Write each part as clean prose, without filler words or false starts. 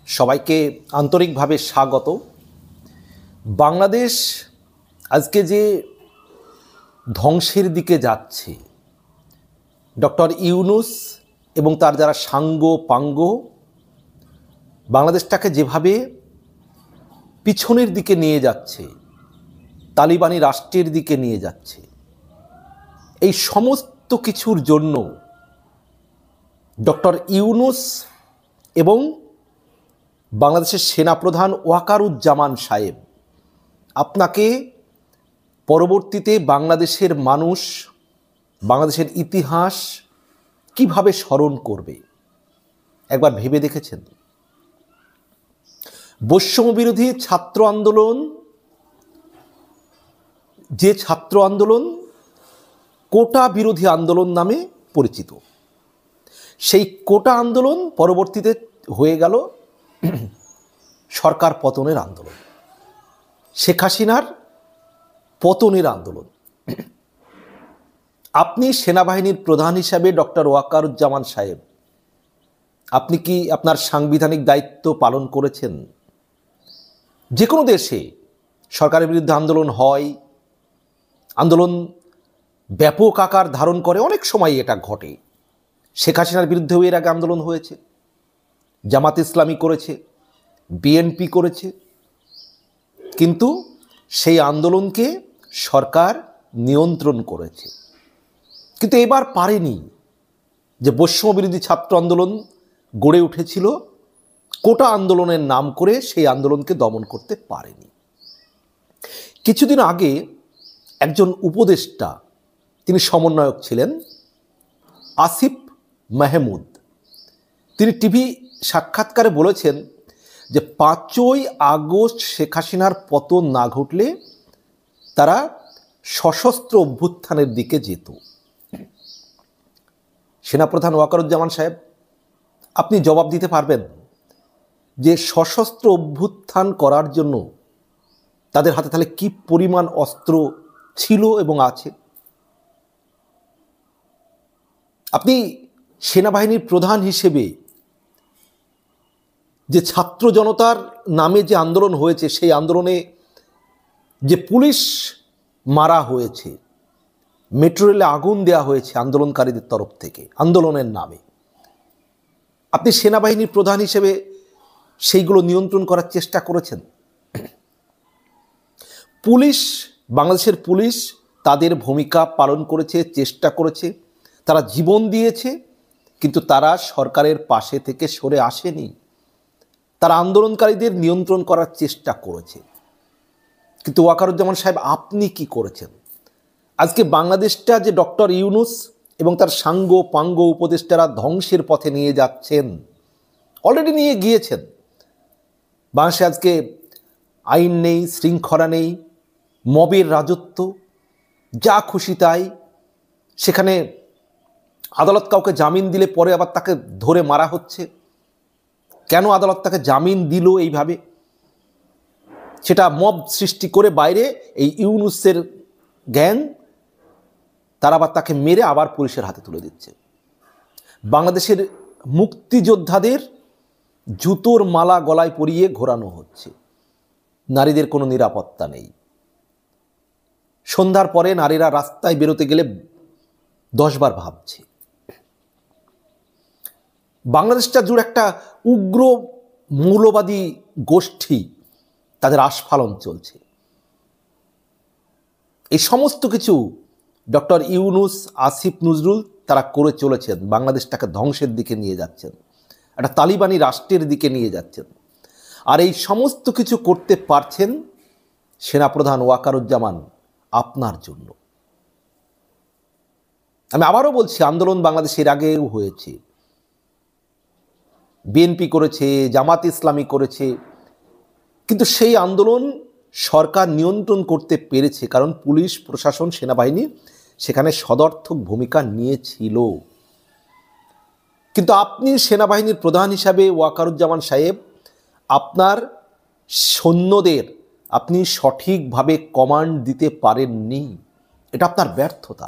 সবাইকে আন্তরিকভাবে স্বাগত। বাংলাদেশ আজকে যে ধ্বংসের দিকে যাচ্ছে, ডক্টর ইউনূস এবং তার যারা সাঙ্গ পাঙ্গ বাংলাদেশটাকে যেভাবে পিছনের দিকে নিয়ে যাচ্ছে, তালিবানি রাষ্ট্রের দিকে নিয়ে যাচ্ছে, এই সমস্ত কিছুর জন্য ডক্টর ইউনূস এবং বাংলাদেশের সেনাপ্রধান ওয়াকারুজ্জামান সাহেব আপনাকে পরবর্তীতে বাংলাদেশের মানুষ, বাংলাদেশের ইতিহাস কিভাবে স্মরণ করবে একবার ভেবে দেখেছেন? বৈষম্য বিরোধী ছাত্র আন্দোলন, যে ছাত্র আন্দোলন কোটা বিরোধী আন্দোলন নামে পরিচিত, সেই কোটা আন্দোলন পরবর্তীতে হয়ে গেল সরকার পতনের আন্দোলন, শেখ হাসিনার পতনের আন্দোলন। আপনি সেনাবাহিনীর প্রধান হিসাবে ডক্টর ওয়াকারুজ্জামান সাহেব, আপনি কি আপনার সাংবিধানিক দায়িত্ব পালন করেছেন? যে কোনো দেশে সরকারের বিরুদ্ধে আন্দোলন হয়, আন্দোলন ব্যাপক আকার ধারণ করে, অনেক সময় এটা ঘটে। শেখ হাসিনার বিরুদ্ধেও এর আগে আন্দোলন হয়েছে, জামাত ইসলামী করেছে, বিএনপি করেছে, কিন্তু সেই আন্দোলনকে সরকার নিয়ন্ত্রণ করেছে। কিন্তু এবার পারেনি। যে বৈষম্য বিরোধী ছাত্র আন্দোলন গড়ে উঠেছিল কোটা আন্দোলনের নাম করে, সেই আন্দোলনকে দমন করতে পারেনি। কিছুদিন আগে একজন উপদেষ্টা, তিনি সমন্বয়ক ছিলেন, আসিফ মাহমুদ, তিনি টিভি সাক্ষাৎকারে বলেছেন যে 5ই আগস্ট শেখ হাসিনার পতন না ঘটলে তারা সশস্ত্র অভ্যুত্থানের দিকে যেত। সেনাপ্রধান ওয়াকারুজ্জামান সাহেব, আপনি জবাব দিতে পারবেন যে সশস্ত্র অভ্যুত্থান করার জন্য তাদের হাতে তাহলে কি পরিমাণ অস্ত্র ছিল এবং আছে? আপনি সেনাবাহিনীর প্রধান হিসেবে যে ছাত্র জনতার নামে যে আন্দোলন হয়েছে, সেই আন্দোলনে যে পুলিশ মারা হয়েছে, মেট্রো রেলে আগুন দেওয়া হয়েছে আন্দোলনকারীদের তরফ থেকে আন্দোলনের নামে, আপনি সেনাবাহিনীর প্রধান হিসেবে সেইগুলো নিয়ন্ত্রণ করার চেষ্টা করেছেন? পুলিশ, বাংলাদেশের পুলিশ তাদের ভূমিকা পালন করেছে, চেষ্টা করেছে, তারা জীবন দিয়েছে, কিন্তু তারা সরকারের পাশে থেকে সরে আসেনি। তারা আন্দোলনকারীদের নিয়ন্ত্রণ করার চেষ্টা করেছে। কিন্তু ওয়াকারুজ্জামান সাহেব, আপনি কি করেছেন? আজকে বাংলাদেশটা যে ডক্টর ইউনূস এবং তার সাঙ্গ পাঙ্গ উপদেষ্টারা ধ্বংসের পথে নিয়ে যাচ্ছেন, অলরেডি নিয়ে গিয়েছেন। বাংলাদেশে আজকে আইন নেই, শৃঙ্খলা নেই, মবের রাজত্ব, যা খুশি তাই। সেখানে আদালত কাউকে জামিন দিলে পরে আবার তাকে ধরে মারা হচ্ছে। কেন আদালত তাকে জামিন দিল এইভাবে? সেটা মব সৃষ্টি করে বাইরে এই ইউনূসের গ্যাং, তারা আবার তাকে মেরে আবার পুলিশের হাতে তুলে দিচ্ছে। বাংলাদেশের মুক্তিযোদ্ধাদের জুতোর মালা গলায় পরিয়ে ঘোরানো হচ্ছে। নারীদের কোনো নিরাপত্তা নেই। সন্ধ্যার পরে নারীরা রাস্তায় বেরোতে গেলে 10 বার ভাবছে। বাংলাদেশটা জুড়ে একটা উগ্র মৌলবাদী গোষ্ঠী, তাদের আস্ফালন চলছে। এই সমস্ত কিছু ডক্টর ইউনূস, আসিফ নজরুল তারা করে চলেছেন। বাংলাদেশটাকে ধ্বংসের দিকে নিয়ে যাচ্ছেন, একটা তালিবানি রাষ্ট্রের দিকে নিয়ে যাচ্ছেন। আর এই সমস্ত কিছু করতে পারছেন সেনাপ্রধান ওয়াকারুজ্জামান আপনার জন্য। আমি আবারও বলছি, আন্দোলন বাংলাদেশের আগেও হয়েছে, বিএনপি করেছে, জামাত ইসলামী করেছে, কিন্তু সেই আন্দোলন সরকার নিয়ন্ত্রণ করতে পেরেছে, কারণ পুলিশ প্রশাসন, সেনাবাহিনী সেখানে সদর্থক ভূমিকা নিয়েছিল। কিন্তু আপনি সেনাবাহিনীর প্রধান হিসাবে ওয়াকারুজ্জামান সাহেব, আপনার সৈন্যদের আপনি সঠিকভাবে কমান্ড দিতে পারেননি। এটা আপনার ব্যর্থতা।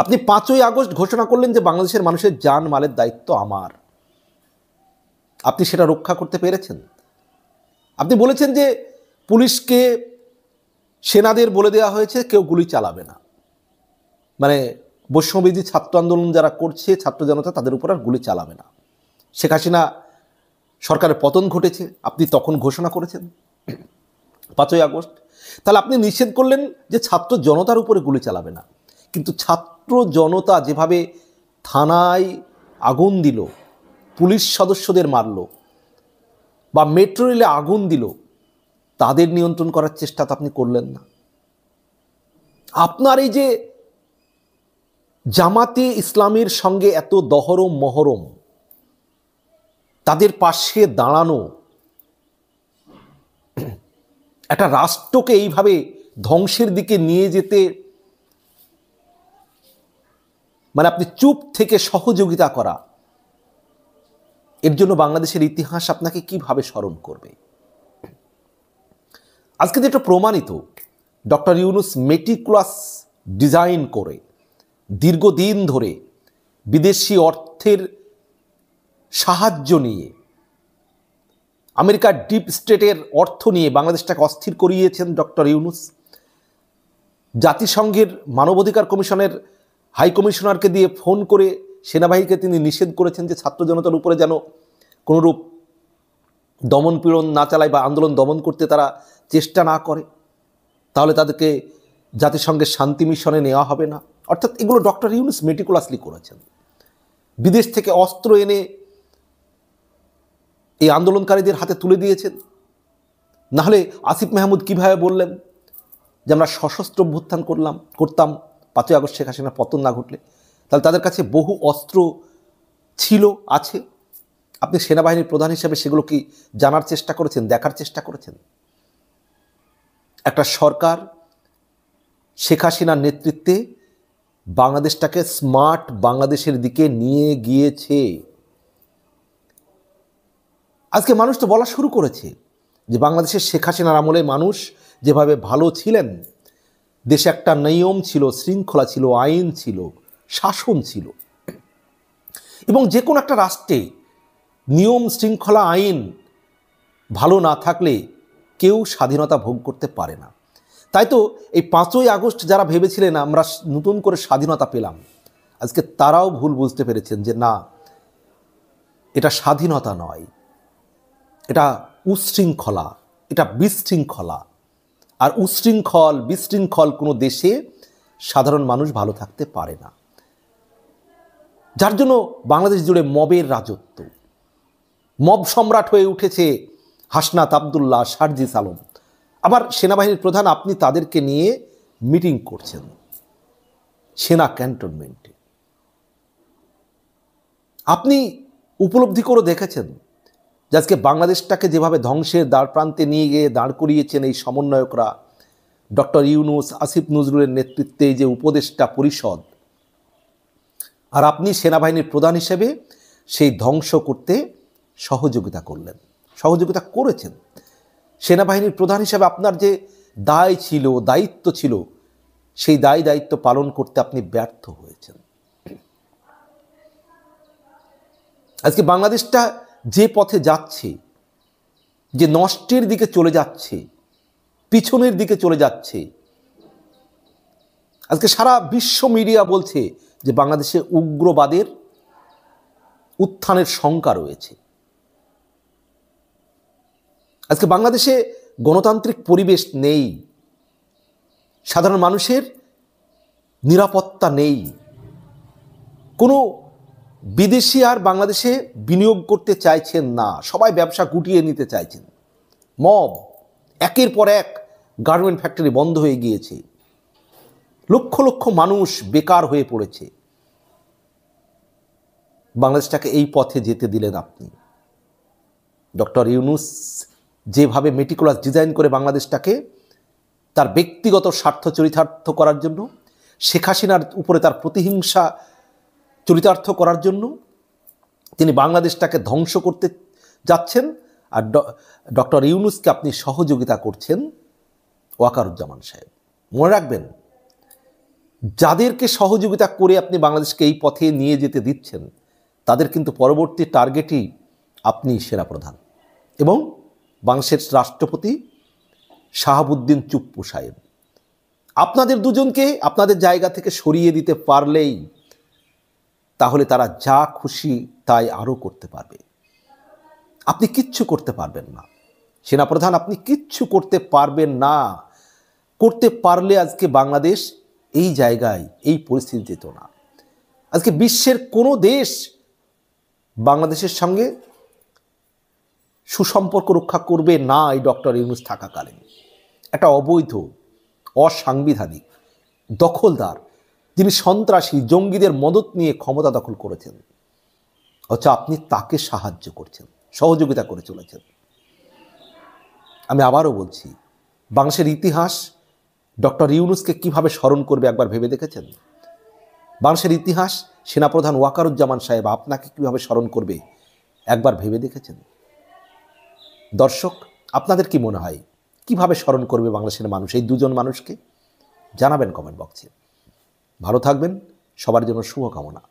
আপনি 5ই আগস্ট ঘোষণা করলেন যে বাংলাদেশের মানুষের জান মালের দায়িত্ব আমার। আপনি সেটা রক্ষা করতে পেরেছেন? আপনি বলেছেন যে পুলিশকে, সেনাদের বলে দেওয়া হয়েছে কেউ গুলি চালাবে না, মানে বৈষম্যবিরোধী ছাত্র আন্দোলন যারা করছে, ছাত্র জনতা, তাদের উপর আর গুলি চালাবে না। শেখ হাসিনা সরকারের পতন ঘটেছে, আপনি তখন ঘোষণা করেছেন 5ই আগস্ট। তাহলে আপনি নিষেধ করলেন যে ছাত্র জনতার উপরে গুলি চালাবে না, কিন্তু ছাত্র জনতা যেভাবে থানায় আগুন দিল, পুলিশ সদস্যদের মারল, বা মেট্রো রেলে আগুন দিল, তাদের নিয়ন্ত্রণ করার চেষ্টা তো আপনি করলেন না। আপনার এই যে জামাতে ইসলামের সঙ্গে এত দহরম মহরম, তাদের পাশে দাঁড়ানো, একটা রাষ্ট্রকে এইভাবে ধ্বংসের দিকে নিয়ে যেতে, মানে আপনি চুপ থেকে সহযোগিতা করা, এর জন্য বাংলাদেশের ইতিহাস আপনাকে কিভাবে স্মরণ করবে? আজকে যেটা প্রমাণিত, ডক্টর ইউনূস মেটিকুলাস ডিজাইন করে দীর্ঘদিন ধরে বিদেশি অর্থের সাহায্য নিয়ে, আমেরিকার ডিপ স্টেটের অর্থ নিয়ে বাংলাদেশটাকে অস্থির করিয়েছেন ডক্টর ইউনূস। জাতিসংঘের মানবাধিকার কমিশনের হাই কমিশনারকে দিয়ে ফোন করে সেনাবাহিনীকে তিনি নিষেধ করেছেন যে ছাত্র জনতার উপরে যেন কোনোরূপ দমন পীড়ন না চালায় বা আন্দোলন দমন করতে তারা চেষ্টা না করে, তাহলে তাদেরকে জাতিসংঘের শান্তি মিশনে নেওয়া হবে না। অর্থাৎ এগুলো ডক্টর ইউনূস মেটিকুলাসলি করেছেন। বিদেশ থেকে অস্ত্র এনে এই আন্দোলনকারীদের হাতে তুলে দিয়েছেন। নাহলে আসিফ মাহমুদ কীভাবে বললেন যে আমরা সশস্ত্র অভ্যুত্থান করতাম 5ই আগস্ট শেখ হাসিনার পতন না ঘটলে? তাহলে তাদের কাছে বহু অস্ত্র ছিল, আছে। আপনি সেনাবাহিনীর প্রধান হিসেবে সেগুলো কি জানার চেষ্টা করেছেন, দেখার চেষ্টা করেছেন? একটা সরকার শেখ হাসিনার নেতৃত্বে বাংলাদেশটাকে স্মার্ট বাংলাদেশের দিকে নিয়ে গিয়েছে। আজকে মানুষ তো বলা শুরু করেছে যে বাংলাদেশের শেখ হাসিনার আমলে মানুষ যেভাবে ভালো ছিলেন, দেশে একটা নিয়ম ছিল, শৃঙ্খলা ছিল, আইন ছিল, শাসন ছিল, এবং যে কোনো একটা রাষ্ট্রে নিয়ম শৃঙ্খলা আইন ভালো না থাকলে কেউ স্বাধীনতা ভোগ করতে পারে না। তাই তো এই 5ই আগস্ট যারা ভেবেছিলেন আমরা নতুন করে স্বাধীনতা পেলাম, আজকে তারাও ভুল বুঝতে পেরেছেন যে না, এটা স্বাধীনতা নয়, এটা উচ্ছৃঙ্খলা, এটা বিশৃঙ্খলা। আর উচ্ছৃঙ্খল বিশৃঙ্খল কোনো দেশে সাধারণ মানুষ ভালো থাকতে পারে না। যার জন্য বাংলাদেশ জুড়ে মবের রাজত্ব, মব সম্রাট হয়ে উঠেছে হাসনাত আবদুল্লাহ, সার্জিস আলম। আবার সেনাবাহিনীর প্রধান, আপনি তাদেরকে নিয়ে মিটিং করছেন সেনা ক্যান্টনমেন্টে। আপনি উপলব্ধি করে দেখেছেন যে আজকে বাংলাদেশটাকে যেভাবে ধ্বংসের দ্বার প্রান্তে নিয়ে গিয়ে দাঁড় করিয়েছেন এই সমন্বয়করা, ডক্টর ইউনূস, আসিফ নজরুলের নেতৃত্বে যে উপদেষ্টা পরিষদ, আর আপনি সেনাবাহিনীর প্রধান হিসেবে সেই ধ্বংস করতে সহযোগিতা করলেন, সহযোগিতা করেছেন। সেনাবাহিনীর প্রধান হিসেবে আপনার যে দায় ছিল, দায়িত্ব ছিল, সেই দায়িত্ব পালন করতে আপনি ব্যর্থ হয়েছেন। আজকে বাংলাদেশটা যে পথে যাচ্ছে, যে নষ্টের দিকে চলে যাচ্ছে, পিছনের দিকে চলে যাচ্ছে, আজকে সারা বিশ্ব মিডিয়া বলছে যে বাংলাদেশে উগ্রবাদের উত্থানের শঙ্কা রয়েছে। আজকে বাংলাদেশে গণতান্ত্রিক পরিবেশ নেই, সাধারণ মানুষের নিরাপত্তা নেই, কোনো বিদেশি আর বাংলাদেশে বিনিয়োগ করতে চাইছেন না, সবাই ব্যবসা গুটিয়ে নিতে চাইছেন। মব, একের পর এক গার্মেন্ট ফ্যাক্টরি বন্ধ হয়ে গিয়েছে, লক্ষ লক্ষ মানুষ বেকার হয়ে পড়েছে। বাংলাদেশটাকে এই পথে যেতে দিলেন আপনি। ডক্টর ইউনূস যেভাবে মেটিকুলাস ডিজাইন করে বাংলাদেশটাকে তার ব্যক্তিগত স্বার্থ চরিতার্থ করার জন্য, শেখ হাসিনার উপরে তার প্রতিহিংসা চরিতার্থ করার জন্য তিনি বাংলাদেশটাকে ধ্বংস করতে যাচ্ছেন, আর ডক্টর ইউনূসকে আপনি সহযোগিতা করছেন ওয়াকারুজ্জামান সাহেব। মনে রাখবেন, যাদেরকে সহযোগিতা করে আপনি বাংলাদেশকে এই পথে নিয়ে যেতে দিচ্ছেন, তাদের কিন্তু পরবর্তী টার্গেটই আপনি সেনাপ্রধান এবং বাংলাদেশের রাষ্ট্রপতি শাহাবুদ্দিন চুপ্পু সাহেব। আপনাদের দুজনকে আপনাদের জায়গা থেকে সরিয়ে দিতে পারলেই তাহলে তারা যা খুশি তাই আরও করতে পারবে। আপনি কিচ্ছু করতে পারবেন না সেনাপ্রধান, আপনি কিচ্ছু করতে পারবেন না। করতে পারলে আজকে বাংলাদেশ এই জায়গায় এই পরিস্থিতি যেত না। আজকে বিশ্বের কোনো দেশ বাংলাদেশের সঙ্গে সুসম্পর্ক রক্ষা করবে না এই ডক্টর ইউনূস থাকাকালীন। একটা অবৈধ, অসাংবিধানিক দখলদার, যিনি সন্ত্রাসী জঙ্গিদের মদত নিয়ে ক্ষমতা দখল করেছেন, অথচ আপনি তাকে সাহায্য করছেন, সহযোগিতা করে চলেছেন। আমি আবারও বলছি, বাংলাদেশের ইতিহাস ডক্টর ইউনূসকে কিভাবে স্মরণ করবে একবার ভেবে দেখেছেন? বাংলাদেশের ইতিহাস সেনাপ্রধান ওয়াকারুজ্জামান সাহেব আপনাকে কিভাবে স্মরণ করবে একবার ভেবে দেখেছেন? দর্শক, আপনাদের কি মনে হয় কিভাবে স্মরণ করবে বাংলাদেশের মানুষ এই দুজন মানুষকে? জানাবেন কমেন্ট বক্সে। ভালো থাকবেন, সবার জন্য শুভকামনা।